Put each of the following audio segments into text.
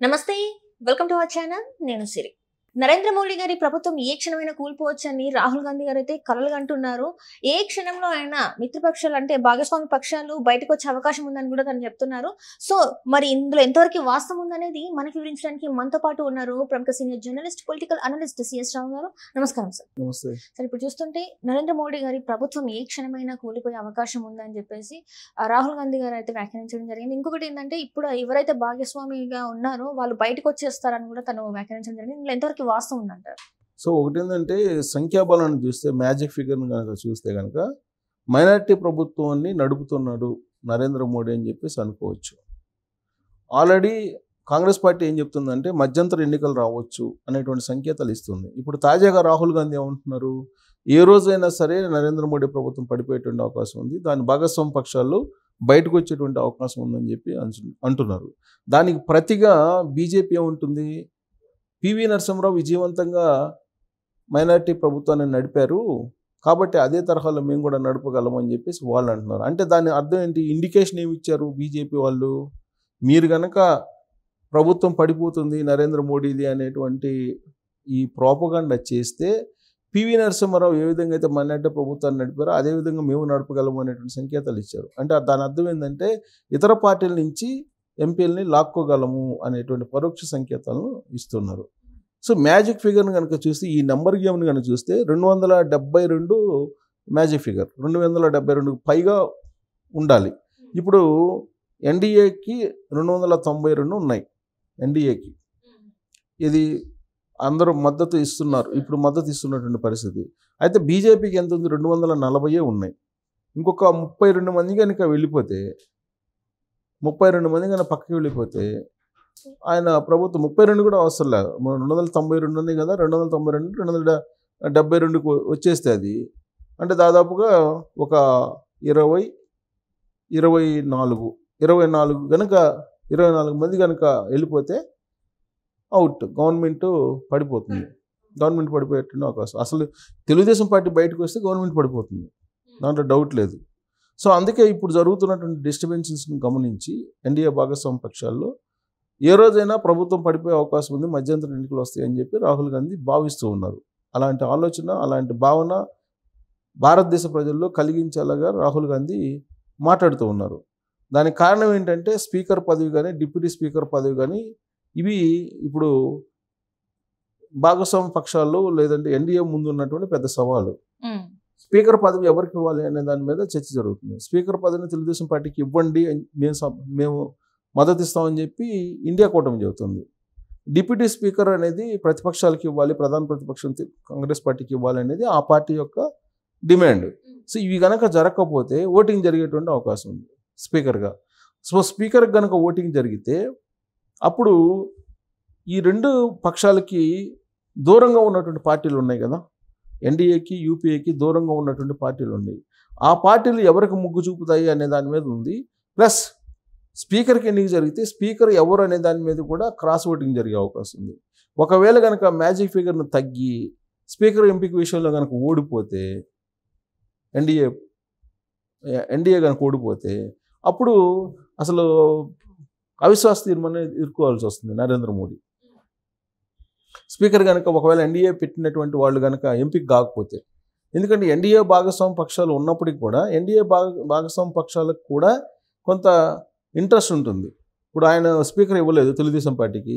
నమస్తే, welcome to our channel. నేను సిరి. నరేంద్ర మోడీ గారి ప్రభుత్వం ఏ క్షణమైనా కూలిపోవచ్చని రాహుల్ గాంధీ గారు అయితే కలలు అంటున్నారు. ఏ క్షణంలో అయినా మిత్రపక్షాలు అంటే భాగస్వామి పక్షాలు బయటకు వచ్చే అవకాశం ఉందని కూడా తను చెప్తున్నారు. సో మరి ఇందులో ఎంతవరకు వాస్తవం ఉందనేది మనకి వివరించడానికి మనతో పాటు ఉన్నారు ప్రముఖ senior journalist, political analyst CS Rao గారు. నమస్కారం సార్. నమస్తే సార్, ఇప్పుడు చూస్తుంటే నరేంద్ర మోడీ గారి ప్రభుత్వం ఏ క్షణమైనా కూలిపోయే అవకాశం ఉందని చెప్పేసి రాహుల్ గాంధీ గారు అయితే వ్యాఖ్యానించడం జరిగింది. ఇంకొకటి ఏంటంటే ఇప్పుడు ఎవరైతే భాగస్వామిగా ఉన్నారో వాళ్ళు బయటకు వచ్చేస్తారని కూడా తను వ్యాఖ్యానించడం జరిగింది. ఇందులో ఎంతవరకు వాస్తవం ఉందంటారు? సో ఒకటి ఏంటంటే సంఖ్యాబలాన్ని చూస్తే, మ్యాజిక్ ఫిగర్ని కనుక చూస్తే కనుక మైనారిటీ ప్రభుత్వాన్ని నడుపుతున్నాడు నరేంద్ర మోడీ అని చెప్పేసి అనుకోవచ్చు. ఆల్రెడీ కాంగ్రెస్ పార్టీ ఏం చెప్తుందంటే మధ్యంతర ఎన్నికలు రావచ్చు అనేటువంటి సంకేతాలు ఇస్తుంది. ఇప్పుడు తాజాగా రాహుల్ గాంధీ ఏమంటున్నారు, ఏ రోజైనా సరే నరేంద్ర మోడీ ప్రభుత్వం పడిపోయేటువంటి అవకాశం ఉంది, దాని భాగస్వామి పక్షాలు బయటకు వచ్చేటువంటి అవకాశం ఉందని చెప్పి అంటున్నారు. దానికి ప్రతిగా బీజేపీ ఏముంటుంది, పివి నరసింహరావు విజయవంతంగా మైనారిటీ ప్రభుత్వాన్ని నడిపారు కాబట్టి అదే తరహాలో మేము కూడా నడపగలమని చెప్పేసి వాళ్ళు అంటున్నారు. అంటే దాని అర్థం ఏంటి, ఇండికేషన్ ఏమి ఇచ్చారు బీజేపీ వాళ్ళు, మీరు కనుక ప్రభుత్వం పడిపోతుంది నరేంద్ర మోడీది అనేటువంటి ఈ ప్రోపగండా చేస్తే పివి నరసింహరావు ఏ విధంగా అయితే మైనారిటీ ప్రభుత్వాన్ని నడిపారో అదేవిధంగా మేము నడపగలము అనేటువంటి సంకేతాలు ఇచ్చారు. అంటే దాని అర్థం ఏంటంటే ఇతర పార్టీల నుంచి ఎంపీలని లాక్కోగలము అనేటువంటి పరోక్ష సంకేతాలను ఇస్తున్నారు. సో మ్యాజిక్ ఫిగర్ని కనుక చూస్తే, ఈ నెంబర్ గేమ్ని కనుక చూస్తే 272 మ్యాజిక్ ఫిగర్, 272 పైగా ఉండాలి. ఇప్పుడు ఎన్డీఏకి 292 ఉన్నాయి. ఎన్డీఏకి ఇది అందరూ మద్దతు ఇస్తున్నారు, ఇప్పుడు మద్దతు ఇస్తున్నటువంటి పరిస్థితి. అయితే బీజేపీకి ఎంత ఉంది, 240 ఉన్నాయి. ఇంకొక 32 మంది కనుక వెళ్ళిపోతే, 32 మంది కనుక పక్కకి వెళ్ళిపోతే ఆయన ప్రభుత్వం 32 కూడా అవసరం లేదు, 292 ఉన్నాయి కదా, 292 272 వచ్చేస్తే అది అంటే దాదాపుగా ఒక 24 కనుక 24 మంది కనుక వెళ్ళిపోతే అవుట్, గవర్నమెంట్ పడిపోతుంది. గవర్నమెంట్ పడిపోయేటువంటి అవకాశం, అసలు తెలుగుదేశం పార్టీ బయటకు వస్తే గవర్నమెంట్ పడిపోతుంది, దాంట్లో డౌట్ లేదు. సో అందుకే ఇప్పుడు జరుగుతున్నటువంటి డిస్టర్బెన్సెస్ని గమనించి ఎన్డీఏ భాగస్వామి పక్షాల్లో ఏ రోజైనా ప్రభుత్వం పడిపోయే అవకాశం ఉంది, మధ్యంతర ఎన్నికలు వస్తాయి అని చెప్పి రాహుల్ గాంధీ భావిస్తూ ఉన్నారు. అలాంటి ఆలోచన, అలాంటి భావన భారతదేశ ప్రజల్లో కలిగించేలాగా రాహుల్ గాంధీ మాట్లాడుతూ ఉన్నారు. దానికి కారణం ఏంటంటే స్పీకర్ పదవి కానీ డిప్యూటీ స్పీకర్ పదవి కానీ ఇవి ఇప్పుడు భాగస్వామి పక్షాల్లో లేదంటే ఎన్డీఏ ముందు ఉన్నటువంటి పెద్ద సవాలు. స్పీకర్ పదవి ఎవరికి ఇవ్వాలి అనే దాని మీద చర్చ జరుగుతుంది. స్పీకర్ పదవిని తెలుగుదేశం పార్టీకి ఇవ్వండి, మేము మద్దతు ఇస్తామని చెప్పి ఇండియా కూటమి చెబుతుంది. డిప్యూటీ స్పీకర్ అనేది ప్రతిపక్షాలకు ఇవ్వాలి, ప్రధాన ప్రతిపక్షం కాంగ్రెస్ పార్టీకి ఇవ్వాలి అనేది ఆ పార్టీ యొక్క డిమాండ్. సో ఇవి కనుక జరగకపోతే ఓటింగ్ జరిగేటువంటి అవకాశం ఉంది స్పీకర్గా. సో స్పీకర్ కనుక ఓటింగ్ జరిగితే అప్పుడు ఈ రెండు పక్షాలకి దూరంగా ఉన్నటువంటి పార్టీలు ఉన్నాయి కదా, ఎన్డీఏకి యూపీఏకి దూరంగా ఉన్నటువంటి పార్టీలు ఉన్నాయి. ఆ పార్టీలు ఎవరికి మొగ్గు చూపుతాయి అనే దాని మీద ఉంది. ప్లస్ స్పీకర్కి ఎన్నిక జరిగితే స్పీకర్ ఎవరు అనే దాని మీద కూడా క్రాస్ ఓటింగ్ జరిగే అవకాశం ఉంది. ఒకవేళ కనుక మ్యాజిక్ ఫిగర్ను తగ్గి స్పీకర్ ఎంపిక విషయంలో కనుక ఓడిపోతే, ఎన్డీఏ కనుక ఓడిపోతే అప్పుడు అసలు అవిశ్వాస తీర్మానం ఎదుర్కోవాల్సి వస్తుంది నరేంద్ర మోడీ. స్పీకర్ కనుక ఒకవేళ ఎన్డీఏ పెట్టినటువంటి వాళ్ళు కనుక ఎంపిక కాకపోతే, ఎందుకంటే ఎన్డీఏ భాగస్వామి పక్షాలు ఉన్నప్పటికీ కూడా ఎన్డీఏ భాగస్వామి పక్షాలకు కూడా కొంత ఇంట్రెస్ట్ ఉంటుంది. ఇప్పుడు ఆయన స్పీకర్ ఇవ్వలేదు తెలుగుదేశం పార్టీకి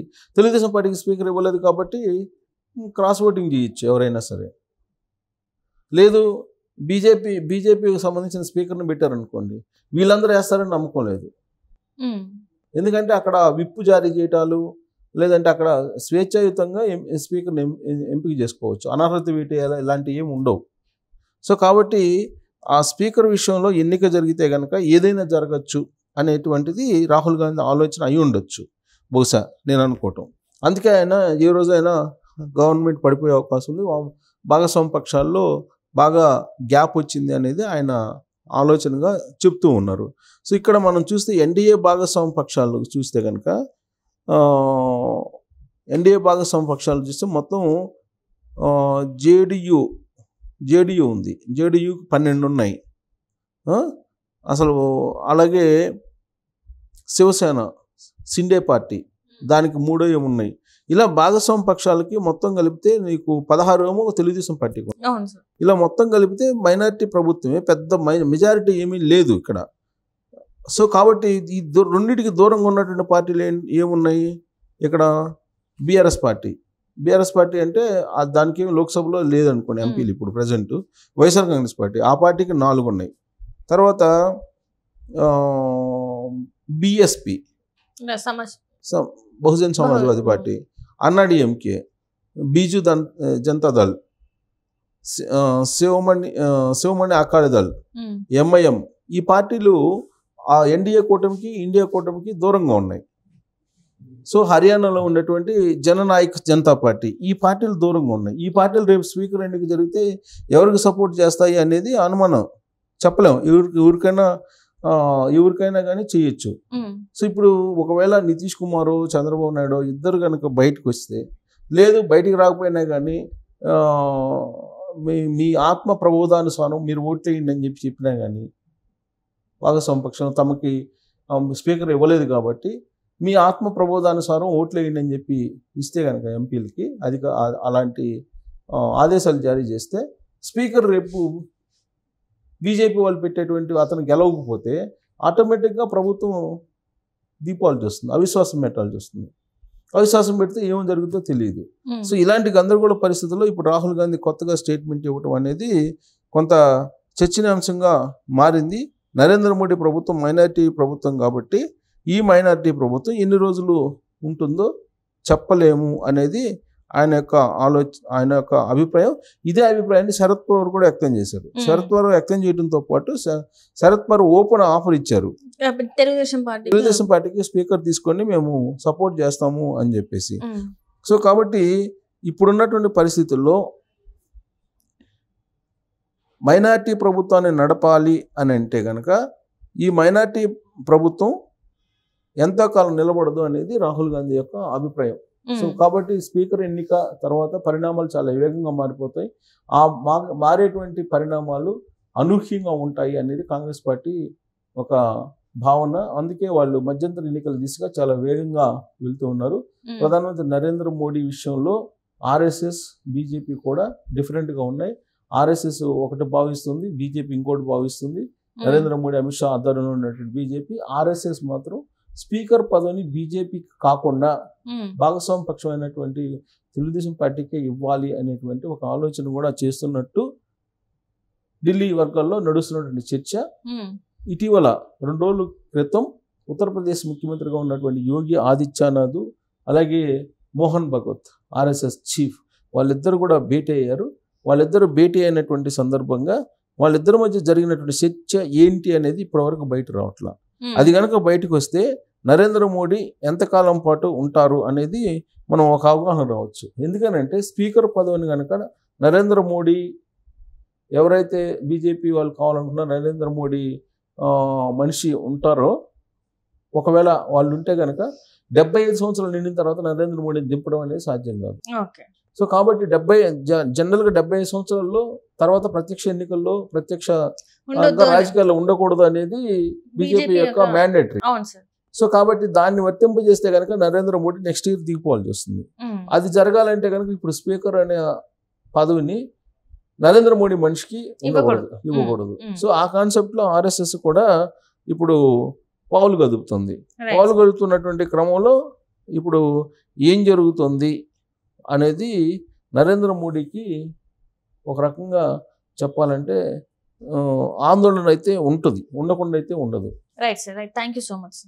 స్పీకర్ ఇవ్వలేదు కాబట్టి క్రాస్ ఓటింగ్ చేయొచ్చు ఎవరైనా సరే. లేదు బీజేపీకి సంబంధించిన స్పీకర్ని పెట్టారనుకోండి, వీళ్ళందరూ వేస్తారని నమ్మకం లేదు. ఎందుకంటే అక్కడ విప్పు జారీ చేయటాలు లేదంటే అక్కడ స్వేచ్ఛాయుతంగా స్పీకర్ని ఎంపిక చేసుకోవచ్చు, అనర్హత వేటేయాలి ఇలాంటివి ఏమి ఉండవు. సో కాబట్టి ఆ స్పీకర్ విషయంలో ఎన్నిక జరిగితే కనుక ఏదైనా జరగచ్చు అనేటువంటిది రాహుల్ గాంధీ ఆలోచన అయి ఉండొచ్చు బహుశా, నేను అనుకోవటం. అందుకే ఆయన ఏ రోజైనా గవర్నమెంట్ పడిపోయే అవకాశం ఉంది, భాగస్వామి పక్షాల్లో బాగా గ్యాప్ వచ్చింది అనేది ఆయన ఆలోచనగా చెప్తూ ఉన్నారు. సో ఇక్కడ మనం చూస్తే ఎన్డీఏ భాగస్వామి పక్షాలు చూస్తే కనుక ఎన్డీఏ భాగస్వామి పక్షాలు చూస్తే మొత్తం జేడీయూ ఉంది, జేడీయూకి 12 ఉన్నాయి. అసలు అలాగే శివసేన, షిండే పార్టీ దానికి 3 ఏమో ఉన్నాయి. ఇలా భాగస్వామ్య పక్షాలకి మొత్తం కలిపితే నీకు 16 ఏమో తెలుగుదేశం పార్టీకి ఉంది. అవును సార్. ఇలా మొత్తం కలిపితే మైనారిటీ ప్రభుత్వమే, పెద్ద మెజారిటీ ఏమీ లేదు ఇక్కడ. సో కాబట్టి ఈ రెండింటికి దూరంగా ఉన్నటువంటి పార్టీలు ఏమున్నాయి ఇక్కడ? బీఆర్ఎస్ పార్టీ అంటే దానికి లోక్సభలో లేదనుకోండి ఎంపీలు ఇప్పుడు ప్రజెంట్. వైఎస్ఆర్ కాంగ్రెస్ పార్టీ, ఆ పార్టీకి 4 ఉన్నాయి. తర్వాత BSP Bahujan Samajwadi party, AIADMK, Biju Janata Dal, శివమణి అకాళీ దళ్, ఎంఐఎం, ఈ పార్టీలు ఆ ఎన్డీఏ కూటమికి ఇండియా కూటమికి దూరంగా ఉన్నాయి. సో హర్యానాలో ఉన్నటువంటి జననాయక్ జనతా పార్టీ, ఈ పార్టీలు దూరంగా ఉన్నాయి. ఈ పార్టీలు రేపు స్పీకర్ ఎన్నిక జరిగితే ఎవరికి సపోర్ట్ చేస్తాయి అనేది అనుమానం, చెప్పలేము. ఎవరికైనా కానీ చేయొచ్చు. సో ఇప్పుడు ఒకవేళ నితీష్ కుమార్, చంద్రబాబు నాయుడు ఇద్దరు కనుక బయటకు వస్తే, లేదు బయటికి రాకపోయినా కానీ మీ ఆత్మ ప్రబోధానుసారం మీరు ఓట్లేయండి అని చెప్పినా కానీ, భాగస్వామ్య పక్షం తమకి స్పీకర్ ఇవ్వలేదు కాబట్టి మీ ఆత్మ ప్రబోధానుసారం ఓట్లేయండి అని చెప్పి ఇస్తే కనుక ఎంపీలకి అలాంటి ఆదేశాలు జారీ చేస్తే, స్పీకర్ రేపు బీజేపీ వాళ్ళు పెట్టేటువంటి అతను గెలవకపోతే ఆటోమేటిక్గా ప్రభుత్వం దీపావళి వస్తుంది, అవిశ్వాసం పెట్టాల్సి వస్తుంది. అవిశ్వాసం పెడితే ఏం జరుగుతుందో తెలియదు. సో ఇలాంటి గందరగోళ పరిస్థితుల్లో ఇప్పుడు రాహుల్ గాంధీ కొత్తగా స్టేట్మెంట్ ఇవ్వటం అనేది కొంత చర్చనీయాంశంగా మారింది. నరేంద్ర మోడీ ప్రభుత్వం మైనారిటీ ప్రభుత్వం కాబట్టి ఈ మైనారిటీ ప్రభుత్వం ఎన్ని రోజులు ఉంటుందో చెప్పలేము అనేది ఆయన యొక్క అభిప్రాయం. ఇదే అభిప్రాయాన్ని శరద్ పవార్ కూడా వ్యక్తం చేశారు. శరద్ పవార్ వ్యక్తం చేయడంతో పాటు శరద్ పవార్ ఓపెన్ ఆఫర్ ఇచ్చారు తెలుగుదేశం పార్టీకి, స్పీకర్ తీసుకొని మేము సపోర్ట్ చేస్తాము అని చెప్పేసి. సో కాబట్టి ఇప్పుడున్నటువంటి పరిస్థితుల్లో మైనారిటీ ప్రభుత్వాన్ని నడపాలి అని అంటే కనుక ఈ మైనారిటీ ప్రభుత్వం ఎంతకాలం నిలబడదు అనేది రాహుల్ గాంధీ యొక్క అభిప్రాయం. సో కాబట్టి స్పీకర్ ఎన్నిక తర్వాత పరిణామాలు చాలా వేగంగా మారిపోతాయి. ఆ మారేటువంటి పరిణామాలు అనూహ్యంగా ఉంటాయి అనేది కాంగ్రెస్ పార్టీ ఒక భావన. అందుకే వాళ్ళు మధ్యంతర ఎన్నికల దిశగా చాలా వేగంగా వెళ్తూ ఉన్నారు. ప్రధానమంత్రి నరేంద్ర మోడీ విషయంలో ఆర్ఎస్ఎస్, బీజేపీ కూడా డిఫరెంట్గా ఉన్నాయి. ఆర్ఎస్ఎస్ ఒకటి భావిస్తుంది, బీజేపీ ఇంకోటి భావిస్తుంది. నరేంద్ర మోడీ, అమిత్ షా ఆధ్వర్యంలో ఉన్నటువంటి బీజేపీ, ఆర్ఎస్ఎస్ మాత్రం స్పీకర్ పదవిని బీజేపీకి కాకుండా భాగస్వామ్య పక్షమైనటువంటి తెలుగుదేశం పార్టీకే ఇవ్వాలి అనేటువంటి ఒక ఆలోచన కూడా చేస్తున్నట్టు ఢిల్లీ వర్గాల్లో నడుస్తున్నటువంటి చర్చ. ఇటీవల 2 రోజుల క్రితం ఉత్తరప్రదేశ్ ముఖ్యమంత్రిగా ఉన్నటువంటి యోగి ఆదిత్యనాథ్, అలాగే మోహన్ భగవత్ ఆర్ఎస్ఎస్ చీఫ్, వాళ్ళిద్దరు కూడా భేటీ అయ్యారు. వాళ్ళిద్దరు భేటీ అయినటువంటి సందర్భంగా వాళ్ళిద్దరి మధ్య జరిగినటువంటి చర్చ ఏంటి అనేది ఇప్పటివరకు బయట రావట్లా. అది కనుక బయటకు వస్తే నరేంద్ర మోడీ ఎంతకాలం పాటు ఉంటారు అనేది మనం ఒక అవగాహన రావచ్చు. ఎందుకనంటే స్పీకర్ పదవిని కనుక నరేంద్ర మోడీ ఎవరైతే బీజేపీ వాళ్ళు కావాలనుకున్నా నరేంద్ర మోడీ మనిషి ఉంటారో, ఒకవేళ వాళ్ళు ఉంటే కనుక 75 సంవత్సరాలు నిండిన తర్వాత నరేంద్ర మోడీని దింపడం అనేది సాధ్యం కాదు. సో కాబట్టి జనరల్గా 75 సంవత్సరాల్లో తర్వాత ప్రత్యక్ష ఎన్నికల్లో ప్రత్యక్ష రాజకీయాల్లో ఉండకూడదు అనేది బీజేపీ యొక్క మ్యాండేటరీ. సో కాబట్టి దాన్ని వర్తింపజేస్తే కనుక నరేంద్ర మోడీ నెక్స్ట్ ఇయర్ దిగిపోవాల్సి వస్తుంది. అది జరగాలంటే కనుక ఇప్పుడు స్పీకర్ అనే పదవిని నరేంద్ర మోడీ మనిషికి ఇవ్వకూడదు. సో ఆ కాన్సెప్ట్ లో ఆర్ఎస్ఎస్ కూడా ఇప్పుడు పావులు కదుపుతుంది. పావులు కదుపుతున్నటువంటి క్రమంలో ఇప్పుడు ఏం జరుగుతుంది అనేది నరేంద్ర మోడీకి ఒక రకంగా చెప్పాలంటే ఆందోళన అయితే ఉంటుంది, ఉండకుండా అయితే ఉండదు. Right sir, right. Thank you so much.